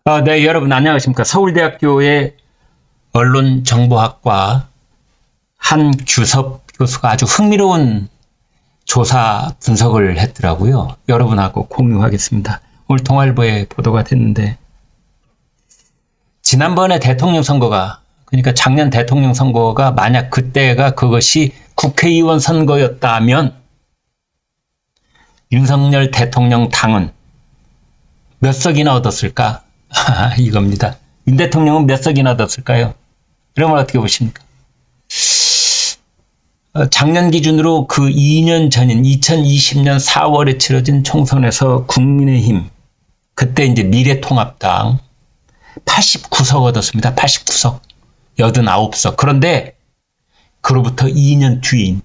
네, 여러분 안녕하십니까. 서울대학교의 언론정보학과 한규섭 교수가 아주 흥미로운 조사 분석을 했더라고요. 여러분하고 공유하겠습니다. 오늘 동아일보에 보도가 됐는데, 지난번에 대통령 선거가, 그러니까 작년 대통령 선거가 만약 그때가 그것이 국회의원 선거였다면 윤석열 대통령 당은 몇 석이나 얻었을까? 이겁니다. 윤 대통령은 몇 석이나 얻었을까요? 그러면 어떻게 보십니까? 작년 기준으로 그 2년 전인 2020년 4월에 치러진 총선에서 국민의힘, 그때 이제 미래통합당 89석 얻었습니다. 89석. 89석. 그런데 그로부터 2년 뒤인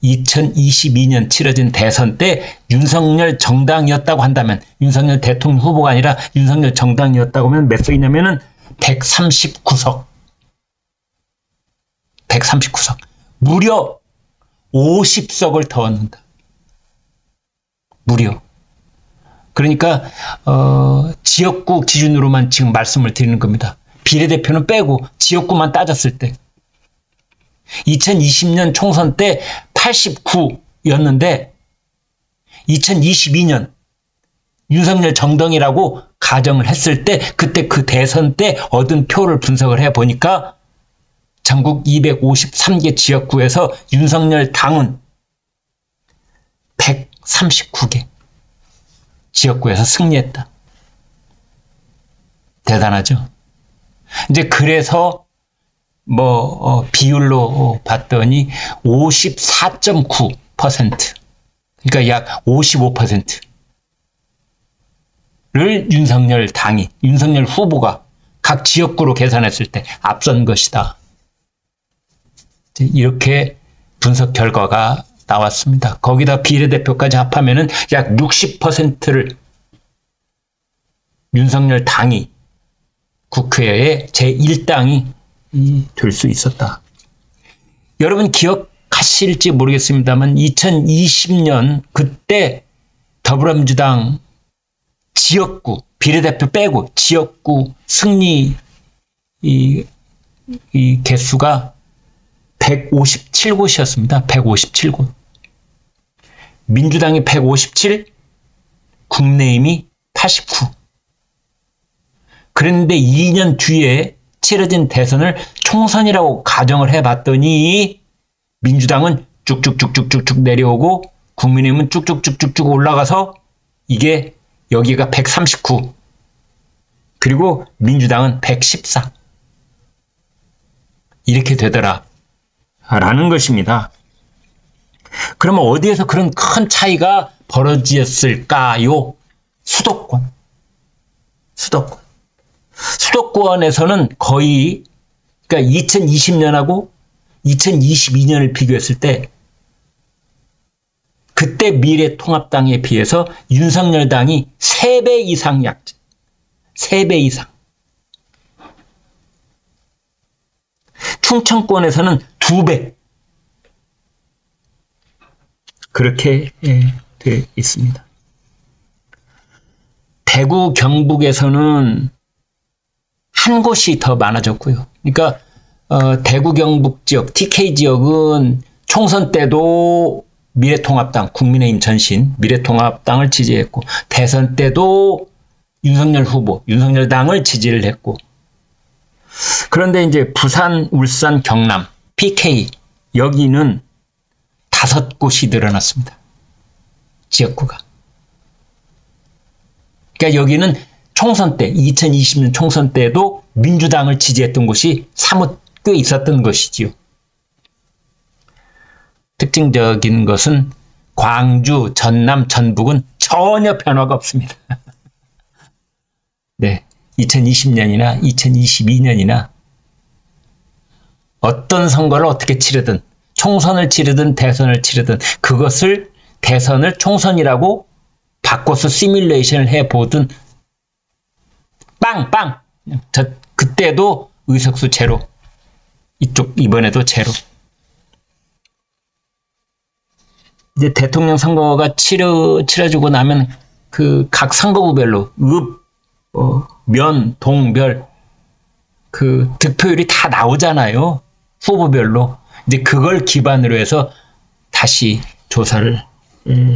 2022년 치러진 대선 때 윤석열 정당이었다고 한다면, 윤석열 대통령 후보가 아니라 윤석열 정당이었다고 하면 몇 석이냐면은 139석. 139석. 무려 50석을 더 얻는다. 무려. 그러니까 지역구 기준으로만 지금 말씀을 드리는 겁니다. 비례대표는 빼고 지역구만 따졌을 때 2020년 총선 때 89였는데 2022년 윤석열 정당이라고 가정을 했을 때, 그때 그 대선 때 얻은 표를 분석을 해보니까 전국 253개 지역구에서 윤석열 당은 139개 지역구에서 승리했다. 대단하죠? 이제 그래서 비율로 봤더니 54.9%, 그러니까 약 55%를 윤석열 당이, 윤석열 후보가 각 지역구로 계산했을 때 앞선 것이다. 이렇게 분석 결과가 나왔습니다. 거기다 비례대표까지 합하면은 약 60%를 윤석열 당이, 국회의 제1당이 될 수 있었다. 여러분 기억하실지 모르겠습니다만 2020년 그때 더불어민주당 지역구, 비례대표 빼고 지역구 승리 이 개수가 157곳이었습니다. 157곳. 민주당이 157, 국민의힘이 89. 그런데 2년 뒤에 치러진 대선을 총선이라고 가정을 해봤더니 민주당은 쭉쭉쭉쭉쭉 내려오고 국민의힘은 쭉쭉쭉쭉 올라가서 이게 여기가 139, 그리고 민주당은 114 이렇게 되더라 라는 것입니다. 그러면 어디에서 그런 큰 차이가 벌어졌을까요? 수도권에서는 거의, 그러니까 2020년하고 2022년을 비교했을 때 그때 미래통합당에 비해서 윤석열 당이 3배 이상 약진, 3배 이상. 충청권에서는 2배. 그렇게 되어 있습니다. 대구, 경북에서는 한 곳이 더 많아졌고요. 그러니까 대구, 경북 지역, TK 지역은 총선 때도 미래통합당, 국민의힘 전신 미래통합당을 지지했고, 대선 때도 윤석열 후보, 윤석열 당을 지지를 했고, 그런데 이제 부산, 울산, 경남, PK 여기는 5곳이 늘어났습니다. 지역구가. 그러니까 여기는 총선 때, 2020년 총선 때도 민주당을 지지했던 곳이 사뭇 꽤 있었던 것이지요. 특징적인 것은 광주, 전남, 전북은 전혀 변화가 없습니다. 네, 2020년이나 2022년이나 어떤 선거를 어떻게 치르든, 총선을 치르든 대선을 치르든 그것을 대선을 총선이라고 바꿔서 시뮬레이션을 해보든 빵! 그때도 의석수 제로, 이번에도 제로. 이제 대통령 선거가 치러지고 나면 그 각 선거구별로 읍, 면, 동별 그 득표율이 다 나오잖아요. 후보별로. 이제 그걸 기반으로 해서 다시 조사를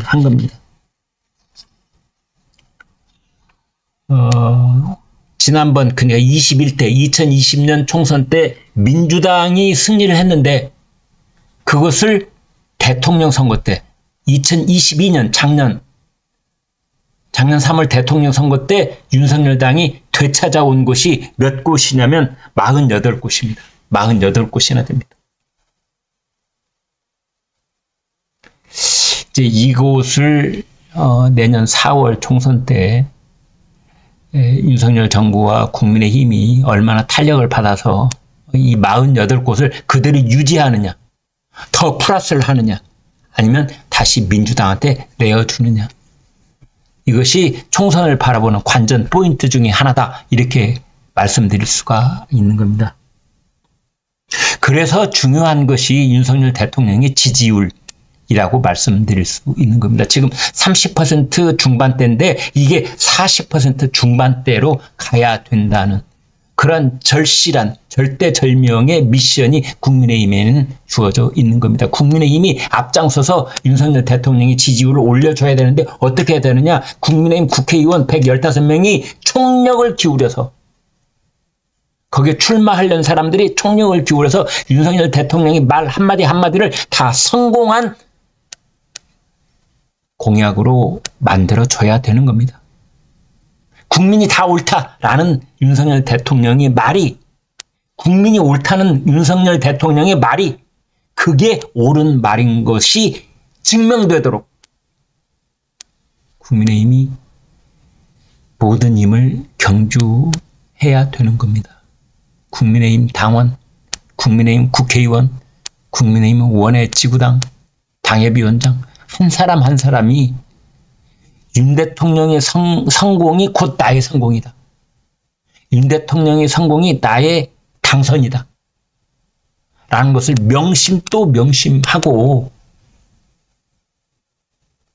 한 겁니다. 지난번 그러니까 21대 2020년 총선 때 민주당이 승리를 했는데 그것을 대통령 선거 때 2022년 작년 3월 대통령 선거 때 윤석열 당이 되찾아온 곳이 몇 곳이냐면 48곳입니다. 48곳이나 됩니다. 이제 이곳을 내년 4월 총선 때 윤석열 정부와 국민의힘이 얼마나 탄력을 받아서 이 48곳을 그대로 유지하느냐, 더 플러스를 하느냐, 아니면 다시 민주당한테 내어주느냐. 이것이 총선을 바라보는 관전 포인트 중에 하나다. 이렇게 말씀드릴 수가 있는 겁니다. 그래서 중요한 것이 윤석열 대통령의 지지율이라고 말씀드릴 수 있는 겁니다. 지금 30% 중반대인데 이게 40% 중반대로 가야 된다는 그런 절실한 절대절명의 미션이 국민의힘에는 주어져 있는 겁니다. 국민의힘이 앞장서서 윤석열 대통령의 지지율을 올려줘야 되는데 어떻게 해야 되느냐. 국민의힘 국회의원 115명이 총력을 기울여서 거기에 출마하려는 사람들이 총력을 기울여서 윤석열 대통령이 말 한마디 한마디를 다 성공한 공약으로 만들어줘야 되는 겁니다. 국민이 다 옳다라는 윤석열 대통령의 말이 국민이 옳다는 윤석열 대통령의 말이 그게 옳은 말인 것이 증명되도록 국민의힘이 모든 힘을 경주해야 되는 겁니다. 국민의힘 당원, 국민의힘 국회의원, 국민의힘 원외 지구당, 당협위원장 한 사람 한 사람이 윤 대통령의 성공이 곧 나의 성공이다. 윤 대통령의 성공이 나의 당선이다. 라는 것을 명심 또 명심하고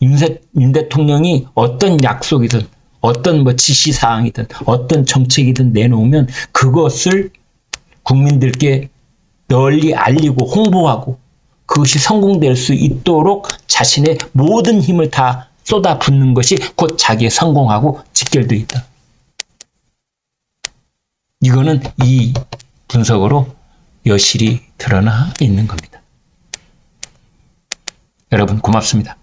윤 대통령이 어떤 약속이든 어떤 지시사항이든 어떤 정책이든 내놓으면 그것을 국민들께 널리 알리고 홍보하고 그것이 성공될 수 있도록 자신의 모든 힘을 다 쏟아붓는 것이 곧 자기의 성공하고 직결되어 있다. 이거는 이 분석으로 여실히 드러나 있는 겁니다. 여러분 고맙습니다.